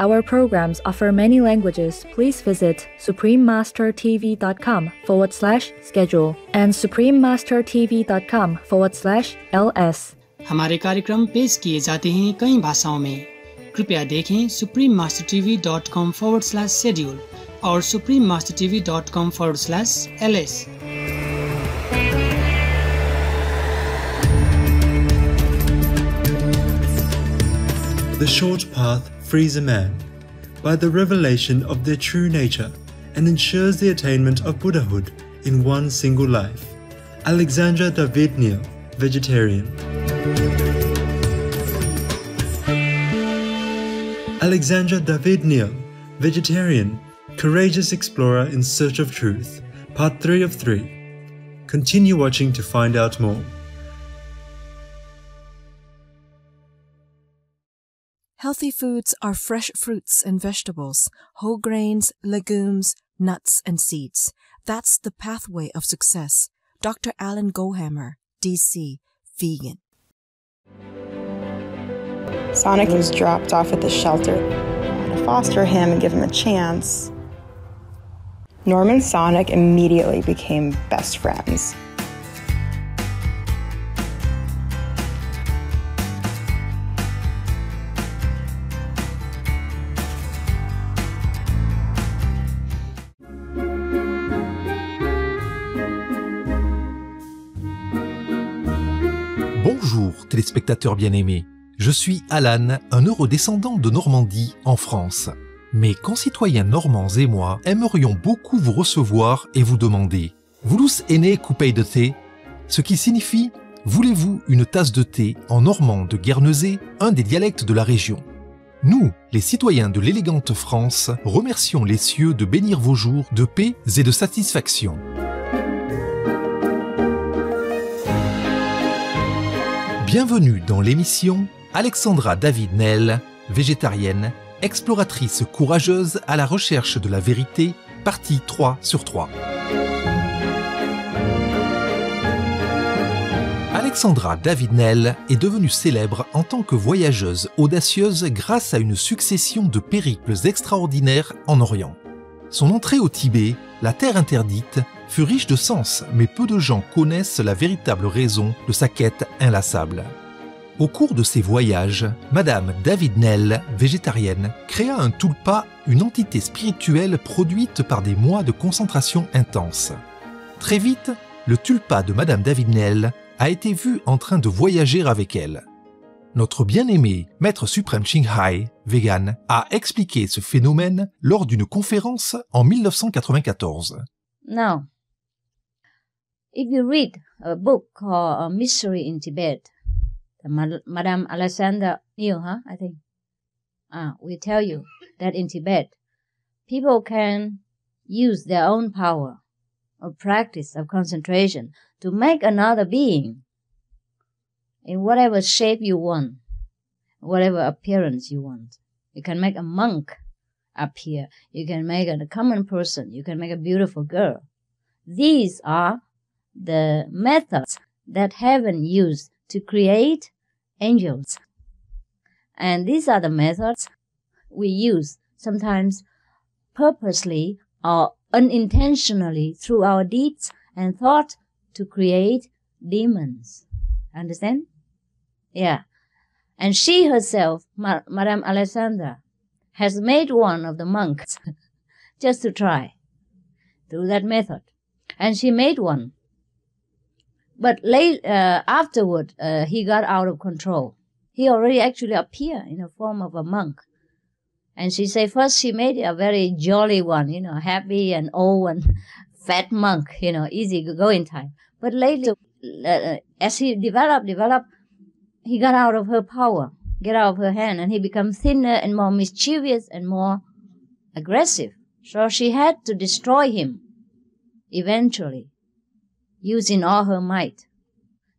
our programs offer many languages, please visit suprememastertv.com/schedule and suprememastertv.com/ls। हमारे कार्यक्रम पेश किए जाते हैं कई भाषाओं में। कृपया देखें suprememastertv.com/schedule और suprememastertv.com/ls। The short path frees a man by the revelation of their true nature and ensures the attainment of Buddhahood in one single life. Alexandra David-Néel, vegetarian. Alexandra David-Néel, vegetarian, courageous explorer in search of truth. Part 3 of 3. Continue watching to find out more. Healthy foods are fresh fruits and vegetables, whole grains, legumes, nuts, and seeds. That's the pathway of success. Dr. Alan Gohammer, DC, vegan. Sonic was dropped off at the shelter. To foster him and give him a chance, Norman and Sonic immediately became best friends. Bonjour téléspectateurs bien-aimés, je suis Alan, un eurodescendant de Normandie en France. Mes concitoyens normands et moi aimerions beaucoup vous recevoir et vous demander « Voulus ene coupei de thé ?» ce qui signifie « Voulez-vous une tasse de thé ?» en normand de Guernesey, un des dialectes de la région. Nous, les citoyens de l'élégante France, remercions les cieux de bénir vos jours de paix et de satisfaction. Bienvenue dans l'émission Alexandra David-Néel, végétarienne, exploratrice courageuse à la recherche de la vérité, partie 3 sur 3. Alexandra David-Néel est devenue célèbre en tant que voyageuse audacieuse grâce à une succession de périples extraordinaires en Orient. Son entrée au Tibet, la terre interdite, fut riche de sens, mais peu de gens connaissent la véritable raison de sa quête inlassable. Au cours de ses voyages, Madame David-Néel, végétarienne, créa un tulpa, une entité spirituelle produite par des mois de concentration intense. Très vite, le tulpa de Madame David-Néel a été vu en train de voyager avec elle. Notre bien-aimé Maître suprême Ching Hai, vegan, a expliqué ce phénomène lors d'une conférence en 1994. Now, if you read a book called A Mystery in Tibet, Madame Alexandra Néel, I think, will tell you that in Tibet, people can use their own power or practice of concentration to make another being in whatever shape you want, whatever appearance you want. You can make a monk appear. You can make a common person. You can make a beautiful girl. These are the methods that heaven used to create angels. And these are the methods we use sometimes purposely or unintentionally through our deeds and thought to create demons. Understand? Yeah. And she herself, Madame Alexandra, has made one of the monks just to try through that method. And she made one. But afterward, he got out of control. He already actually appeared in the form of a monk. And she said first she made a very jolly one, happy and old and fat monk, easy going type. But later, as he developed, he got out of her power, get out of her hand, and he became thinner and more mischievous and more aggressive. So she had to destroy him eventually, using all her might.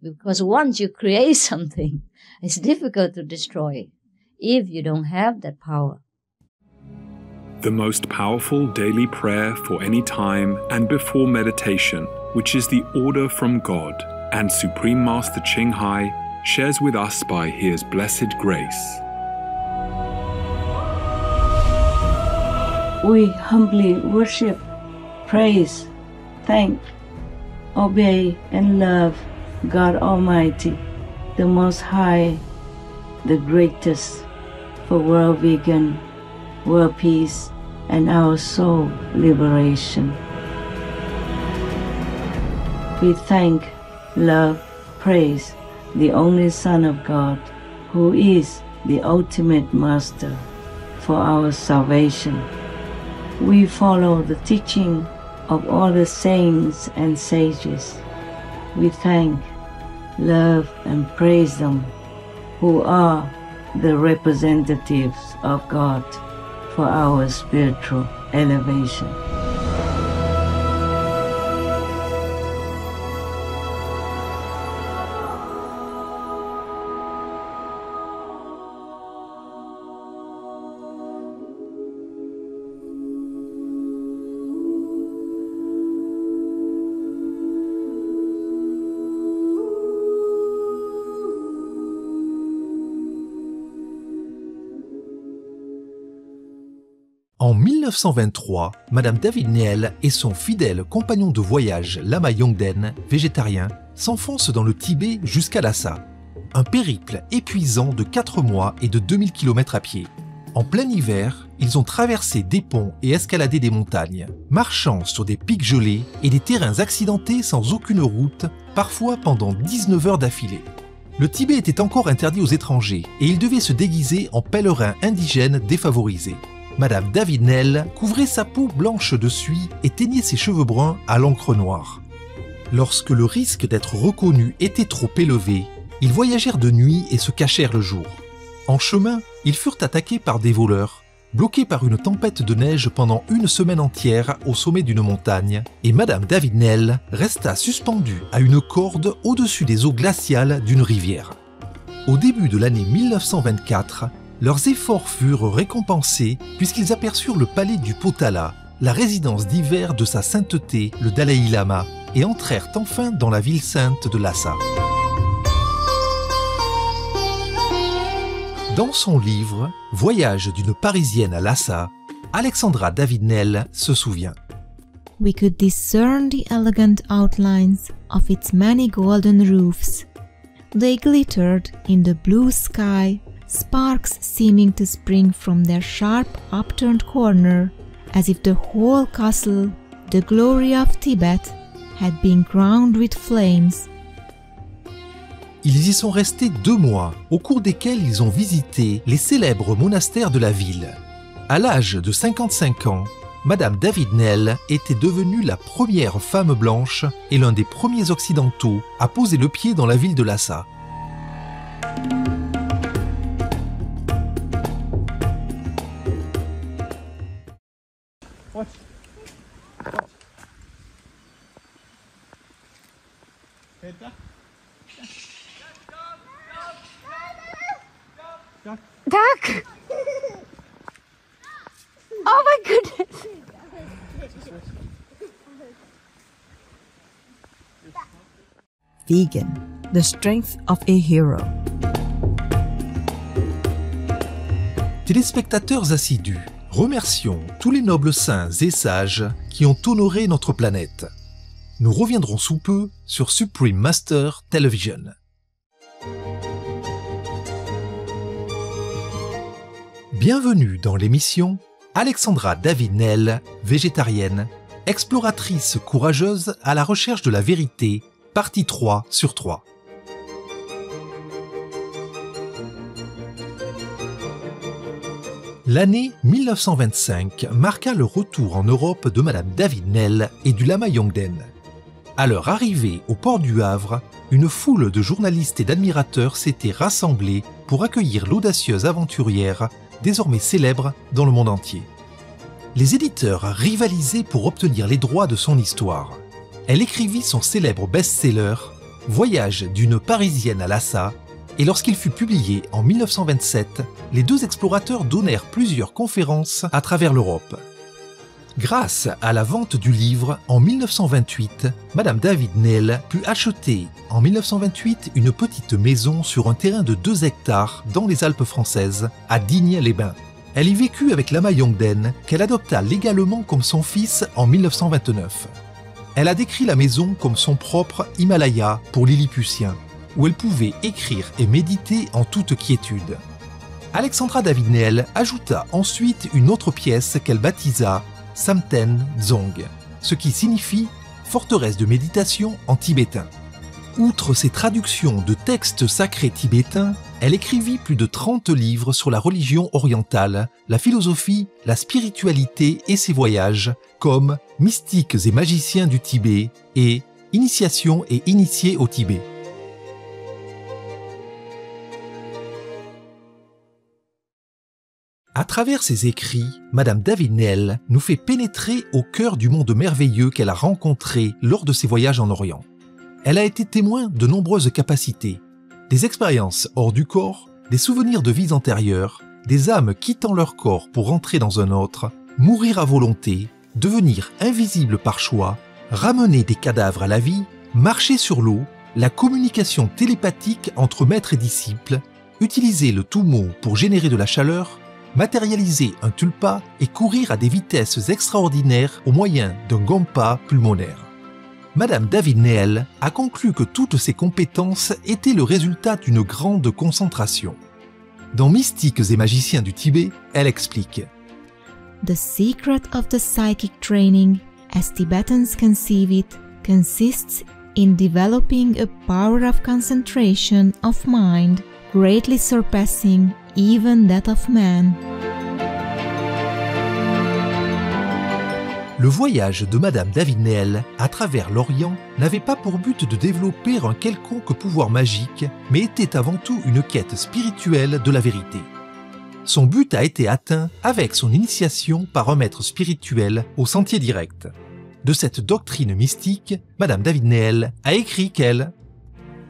Because once you create something, it's difficult to destroy if you don't have that power. The most powerful daily prayer for any time and before meditation, which is the order from God, and Supreme Master Ching Hai shares with us by His blessed grace. we humbly worship, praise, thank, obey, and love God Almighty, the Most High, the greatest, for world vegan, world peace, and our soul liberation. We thank, love, praise the only Son of God, who is the ultimate Master for our salvation. We follow the teaching of all the saints and sages. We thank, love, and praise them, who are the representatives of God for our spiritual elevation. En 1923, Madame David Néel et son fidèle compagnon de voyage Lama Yongden, végétarien, s'enfoncent dans le Tibet jusqu'à Lhasa. Un périple épuisant de 4 mois et de 2000 km à pied. En plein hiver, ils ont traversé des ponts et escaladé des montagnes, marchant sur des pics gelés et des terrains accidentés sans aucune route, parfois pendant 19 heures d'affilée. Le Tibet était encore interdit aux étrangers et ils devaient se déguiser en pèlerins indigènes défavorisés. Madame David Néel couvrait sa peau blanche de suie et teignait ses cheveux bruns à l'encre noire. Lorsque le risque d'être reconnus était trop élevé, ils voyagèrent de nuit et se cachèrent le jour. En chemin, ils furent attaqués par des voleurs, bloqués par une tempête de neige pendant une semaine entière au sommet d'une montagne, et Madame David Néel resta suspendue à une corde au-dessus des eaux glaciales d'une rivière. Au début de l'année 1924, leurs efforts furent récompensés puisqu'ils aperçurent le palais du Potala, la résidence d'hiver de sa sainteté, le Dalai Lama, et entrèrent enfin dans la ville sainte de Lhasa. Dans son livre « Voyage d'une Parisienne à Lhasa », Alexandra David Néel se souvient. We could discern the elegant outlines of its many golden roofs. They glittered in the blue sky, sparks seeming to spring from their sharp upturned corner, as if the whole castle, the glory of Tibet, had been crowned with flames. Ils y sont restés 2 mois, au cours desquels ils ont visité les célèbres monastères de la ville. À l'âge de 55 ans, Madame David Néel était devenue la première femme blanche et l'un des premiers occidentaux à poser le pied dans la ville de Lhasa. Duck! Oh my goodness! Vegan, the strength of a hero. Téléspectateurs assidus, remercions tous les nobles saints et sages qui ont honoré notre planète. Nous reviendrons sous peu sur Supreme Master Television. Bienvenue dans l'émission Alexandra David Néel, végétarienne, exploratrice courageuse à la recherche de la vérité, partie 3 sur 3. L'année 1925 marqua le retour en Europe de Madame David Néel et du Lama Yongden. À leur arrivée au port du Havre, une foule de journalistes et d'admirateurs s'était rassemblée pour accueillir l'audacieuse aventurière, désormais célèbre dans le monde entier. Les éditeurs rivalisaient pour obtenir les droits de son histoire. Elle écrivit son célèbre best-seller « Voyage d'une Parisienne à Lhasa » et lorsqu'il fut publié en 1927, les 2 explorateurs donnèrent plusieurs conférences à travers l'Europe. Grâce à la vente du livre, en 1928, Madame David Néel put acheter en 1928 une petite maison sur un terrain de 2 hectares dans les Alpes françaises, à Digne-les-Bains. Elle y vécut avec Lama Yongden, qu'elle adopta légalement comme son fils en 1929. Elle a décrit la maison comme son propre Himalaya pour Lilliputien, où elle pouvait écrire et méditer en toute quiétude. Alexandra David-Néel ajouta ensuite une autre pièce qu'elle baptisa Samten Dzong, ce qui signifie forteresse de méditation en tibétain. Outre ses traductions de textes sacrés tibétains, elle écrivit plus de 30 livres sur la religion orientale, la philosophie, la spiritualité et ses voyages, comme Mystiques et magiciens du Tibet et Initiation et initiés au Tibet. À travers ses écrits, Madame David-Néel nous fait pénétrer au cœur du monde merveilleux qu'elle a rencontré lors de ses voyages en Orient. Elle a été témoin de nombreuses capacités, des expériences hors du corps, des souvenirs de vies antérieures, des âmes quittant leur corps pour entrer dans un autre, mourir à volonté, devenir invisible par choix, ramener des cadavres à la vie, marcher sur l'eau, la communication télépathique entre maître et disciple, utiliser le Tumo pour générer de la chaleur, matérialiser un tulpa et courir à des vitesses extraordinaires au moyen d'un gompa pulmonaire. Madame David-Néel a conclu que toutes ces compétences étaient le résultat d'une grande concentration. Dans Mystiques et magiciens du Tibet, elle explique The secret of the psychic training, as Tibetans conceive it, consists in developing a power of concentration of mind greatly surpassing even that of man. Le voyage de Madame David-Néel à travers l'Orient n'avait pas pour but de développer un quelconque pouvoir magique, mais était avant tout une quête spirituelle de la vérité. Son but a été atteint avec son initiation par un maître spirituel au sentier direct. De cette doctrine mystique, Madame David-Néel a écrit qu'elle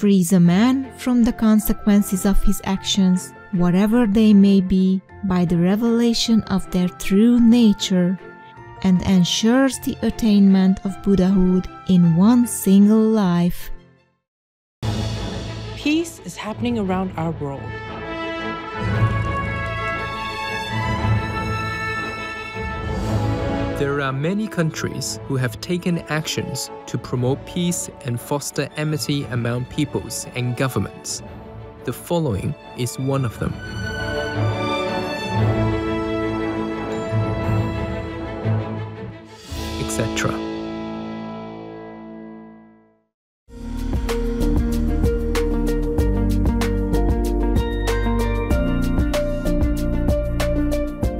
frees a man from the consequences of his actions, whatever they may be, by the revelation of their true nature, and ensures the attainment of Buddhahood in one single life. Peace is happening around our world. There are many countries who have taken actions to promote peace and foster amity among peoples and governments. The following is one of them. Etc.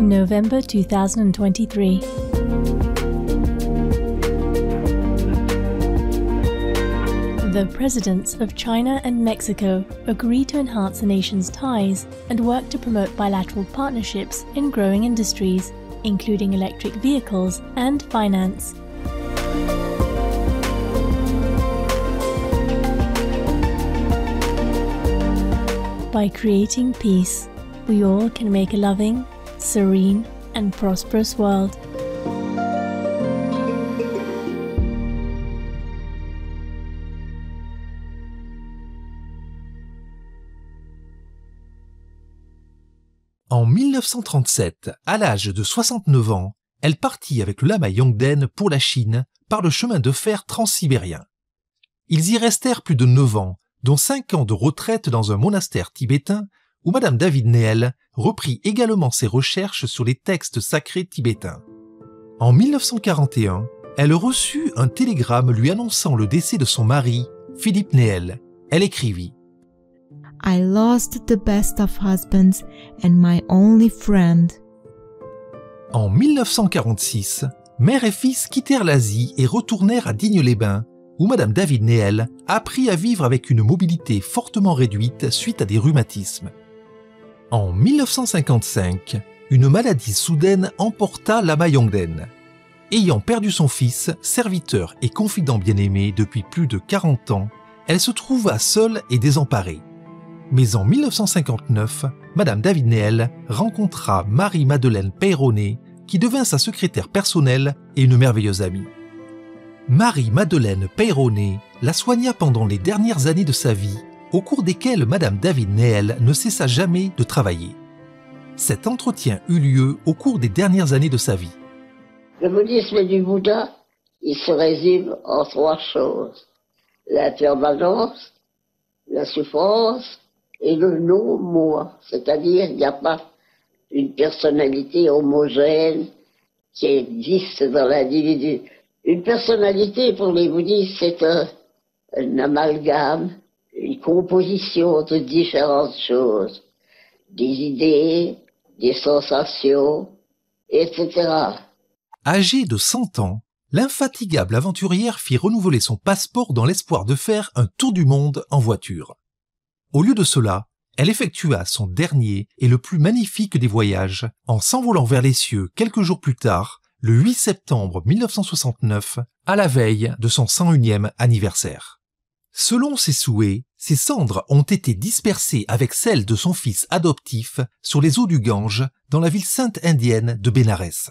November 2023. The presidents of China and Mexico agree to enhance the nation's ties and work to promote bilateral partnerships in growing industries, including electric vehicles and finance. By creating peace, we all can make a loving, serene, and prosperous world. En 1937, à l'âge de 69 ans, elle partit avec le lama Yongden pour la Chine par le chemin de fer transsibérien. Ils y restèrent plus de 9 ans, dont 5 ans de retraite dans un monastère tibétain où Madame David-Néel reprit également ses recherches sur les textes sacrés tibétains. En 1941, elle reçut un télégramme lui annonçant le décès de son mari, Philippe Néel. Elle écrivit I lost the best of husbands and my only friend. En 1946, mère et fils quittèrent l'Asie et retournèrent à Digne-les-Bains, où Madame David-Néel apprit à vivre avec une mobilité fortement réduite suite à des rhumatismes. En 1955, une maladie soudaine emporta Lama Yongden. Ayant perdu son fils, serviteur et confident bien-aimé depuis plus de 40 ans, elle se trouva seule et désemparée. Mais en 1959, Madame David-Néel rencontra Marie-Madeleine Peyronnet, qui devint sa secrétaire personnelle et une merveilleuse amie. Marie-Madeleine Peyronnet la soigna pendant les dernières années de sa vie, au cours desquelles Madame David-Néel ne cessa jamais de travailler. Cet entretien eut lieu au cours des dernières années de sa vie. Le bouddhisme du Bouddha, il se résume en 3 choses. L'impermanence, la souffrance et le non-moi. C'est-à-dire, il n'y a pas une personnalité homogène qui existe dans l'individu. Une personnalité, pour les bouddhistes, c'est un amalgame, une composition de différentes choses. Des idées, des sensations, etc. Âgée de 100 ans, l'infatigable aventurière fit renouveler son passeport dans l'espoir de faire un tour du monde en voiture. Au lieu de cela, elle effectua son dernier et le plus magnifique des voyages en s'envolant vers les cieux quelques jours plus tard, le 8 septembre 1969, à la veille de son 101e anniversaire. Selon ses souhaits, ses cendres ont été dispersées avec celles de son fils adoptif sur les eaux du Gange dans la ville sainte indienne de Bénarès.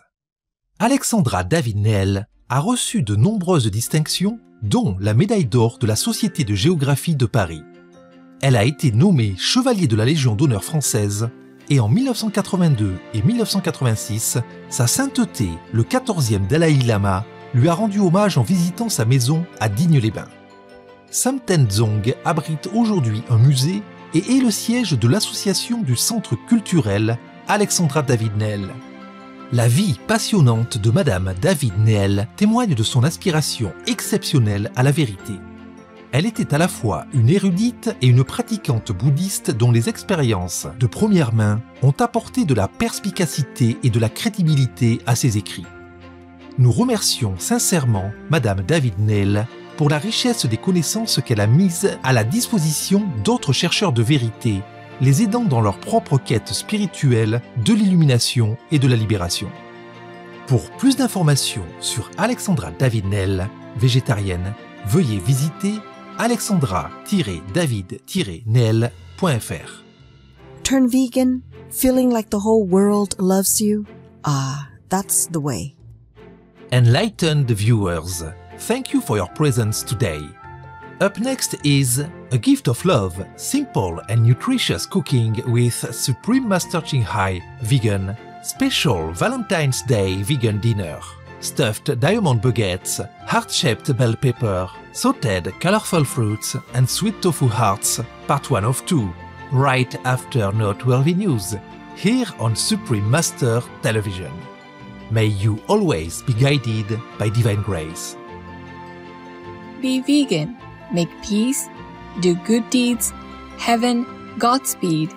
Alexandra David-Néel a reçu de nombreuses distinctions, dont la médaille d'or de la Société de géographie de Paris. Elle a été nommée chevalier de la Légion d'honneur française et en 1982 et 1986, sa sainteté, le 14e Dalai Lama, lui a rendu hommage en visitant sa maison à Digne-les-Bains. Samtenzong abrite aujourd'hui un musée et est le siège de l'association du Centre culturel Alexandra David-Néel. La vie passionnante de Madame David-Néel témoigne de son aspiration exceptionnelle à la vérité. Elle était à la fois une érudite et une pratiquante bouddhiste dont les expériences de première main ont apporté de la perspicacité et de la crédibilité à ses écrits. Nous remercions sincèrement Madame David-Néel pour la richesse des connaissances qu'elle a mises à la disposition d'autres chercheurs de vérité, les aidant dans leur propre quête spirituelle de l'illumination et de la libération. Pour plus d'informations sur Alexandra David-Néel, végétarienne, veuillez visiter alexandra-david-néel.fr. Turn vegan, feeling like the whole world loves you? Ah, that's the way. Enlightened viewers, thank you for your presence today. Up next is A Gift of Love, simple and nutritious cooking with Supreme Master Ching Hai Vegan, special Valentine's Day vegan dinner. Stuffed diamond baguettes, heart-shaped bell pepper, sautéed colorful fruits and sweet tofu hearts, part 1 of 2, right after noteworthy news, here on Supreme Master Television. May you always be guided by divine grace. Be vegan, make peace, do good deeds, heaven, Godspeed.